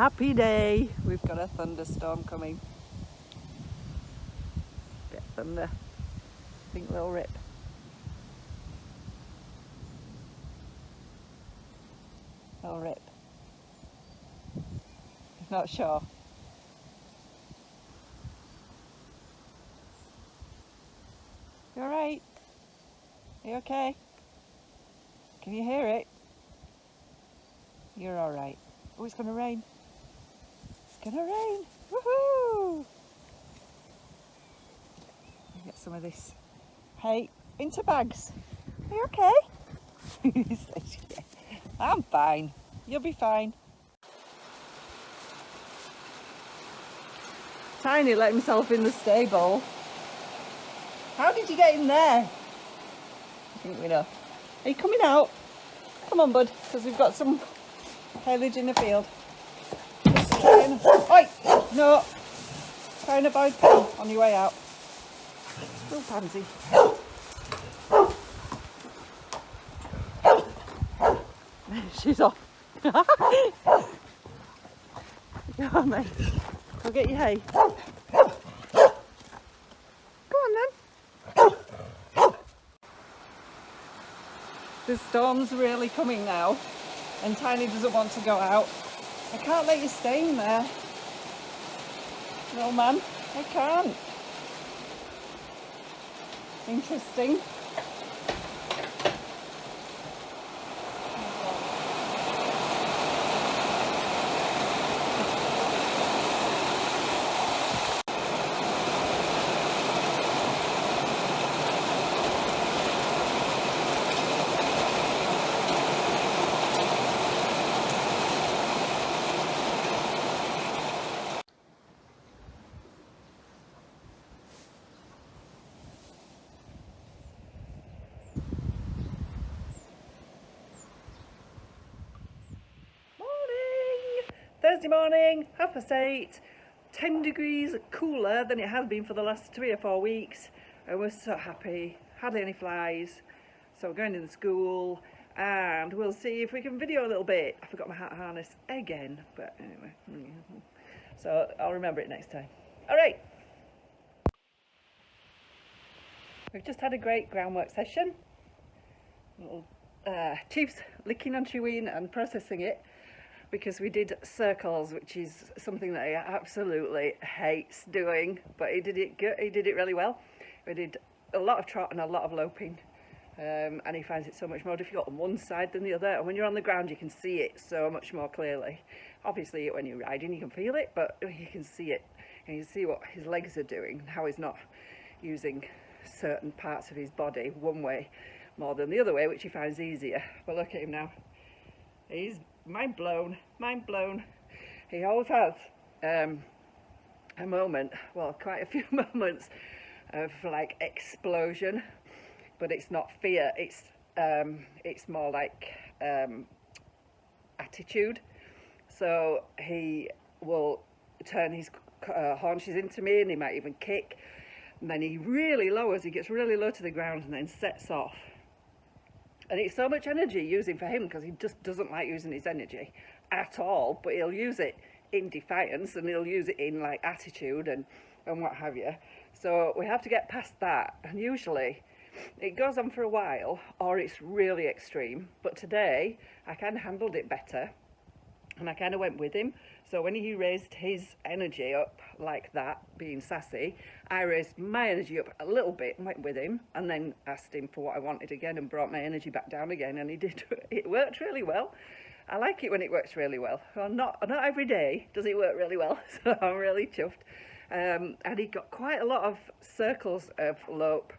happy day. We've got a thunderstorm coming. Bit of thunder. Think we'll rip. We'll rip. Not sure. You alright? Are you okay? Can you hear it? You're alright. Oh, it's gonna rain. It's gonna rain. Woohoo! Get some of this. Hey, into bags. Are you okay? He says, yeah. I'm fine. You'll be fine. Tiny let himself in the stable. How did you get in there? I think we know. Are you coming out? Come on, bud, because we've got some haylage in the field. Just trying. Oi! No! Try and avoid pain on your way out. Little pansy. She's off. Go on then. Go get your hay. Go on then. The storm's really coming now, and Tiny doesn't want to go out. I can't let you stay in there. No, man, I can't. Interesting. Thursday morning, 8:30, 10 degrees cooler than it has been for the last 3 or 4 weeks, and we're so happy. Hardly any flies, so we're going in the school, and we'll see if we can video a little bit. I forgot my hat harness again, but anyway, so I'll remember it next time. All right, we've just had a great groundwork session. Chief's licking and chewing and processing it, because we did circles, which is something that he absolutely hates doing, but he did it good. He did it really well. We did a lot of trot and a lot of loping, and he finds it so much more difficult on one side than the other, and when you're on the ground you can see it so much more clearly. Obviously when you're riding you can feel it, but you can see it, and you see what his legs are doing, how he's not using certain parts of his body one way more than the other way, which he finds easier. But look at him now. He's mind blown, mind blown. He always has a moment, well, quite a few moments of like explosion, but it's not fear, it's more like attitude. So he will turn his haunches into me, and he might even kick, and then he really lowers, he gets really low to the ground and then sets off. And it's so much energy using for him, because he just doesn't like using his energy at all, but he'll use it in defiance, and he'll use it in like attitude and what have you. So we have to get past that, and usually it goes on for a while or it's really extreme, but today I kind of handled it better and I kind of went with him. So when he raised his energy up like that, being sassy, I raised my energy up a little bit and went with him, and then asked him for what I wanted again and brought my energy back down again, and he did. It worked really well. I like it when it works really well. Well, not every day does it work really well, so I'm really chuffed. And he got quite a lot of circles of lope,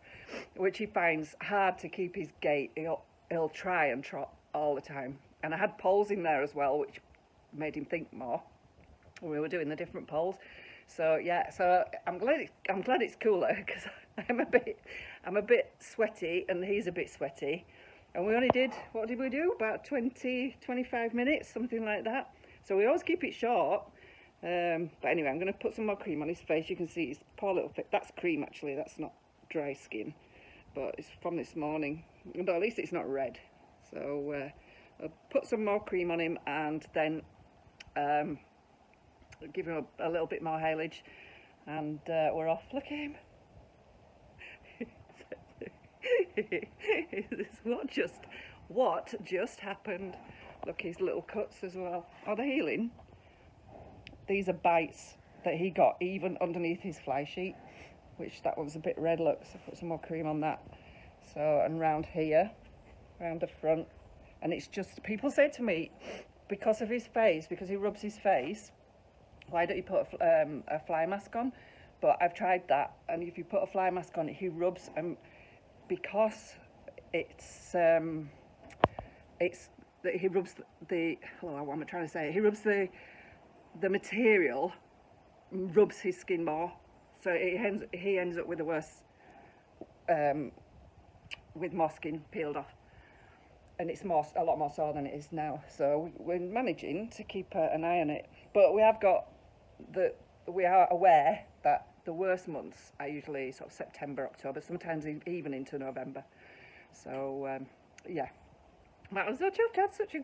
which he finds hard to keep his gait. He'll try and trot all the time. And I had poles in there as well, which made him think more when we were doing the different poles. So yeah, so I'm glad it's cooler, because I'm a bit sweaty and he's a bit sweaty, and we only did, what did we do, about 20-25 minutes, something like that. So we always keep it short. But anyway, I'm going to put some more cream on his face. You can see his poor little face. That's cream actually, that's not dry skin, but it's from this morning, but at least it's not red. So I'll put some more cream on him, and then give him a little bit more haylage, and we're off. Look at him. What just happened? Look, his little cuts as well. Oh, they're healing. These are bites that he got even underneath his fly sheet, which that one's a bit red. Look, so put some more cream on that. So, and round here, round the front, and it's just, people say to me, because of his face, because he rubs his face, why don't you put a fly mask on? But I've tried that, and if you put a fly mask on, he rubs, because it's that he rubs the, oh, what am I trying to say? He rubs the material, rubs his skin more, so he ends up with the worse, with more skin peeled off, and it's a lot more sore than it is now. So we're managing to keep an eye on it, but we are aware that the worst months are usually sort of September, October, sometimes even into November. So yeah, that was so chuffed. I had such a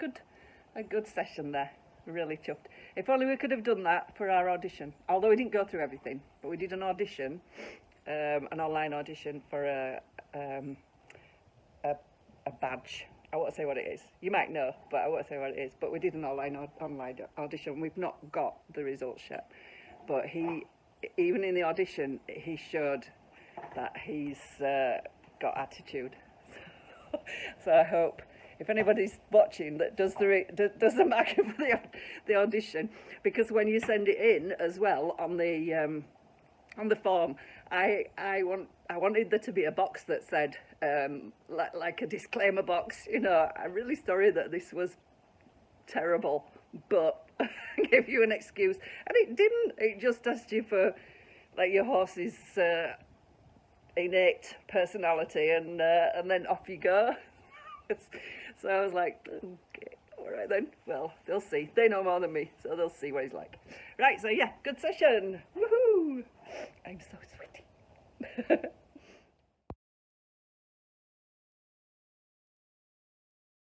good session there. Really chuffed. If only we could have done that for our audition. Although we didn't go through everything, but we did an audition, an online audition for a badge. I won't say what it is. You might know, but I won't say what it is. But we did an online audition. We've not got the results yet. But even in the audition, he showed that he's got attitude. So I hope, if anybody's watching that does the marking for the audition, because when you send it in as well on the form, I wanted there to be a box that said like a disclaimer box. You know, I'm really sorry that this was terrible, but give you an excuse, and it didn't. It just asked you for like your horse's innate personality, and then off you go. So I was like, okay, all right then. Well, they'll see. They know more than me, so they'll see what he's like. Right. So yeah, good session. Woohoo! I'm so sweaty.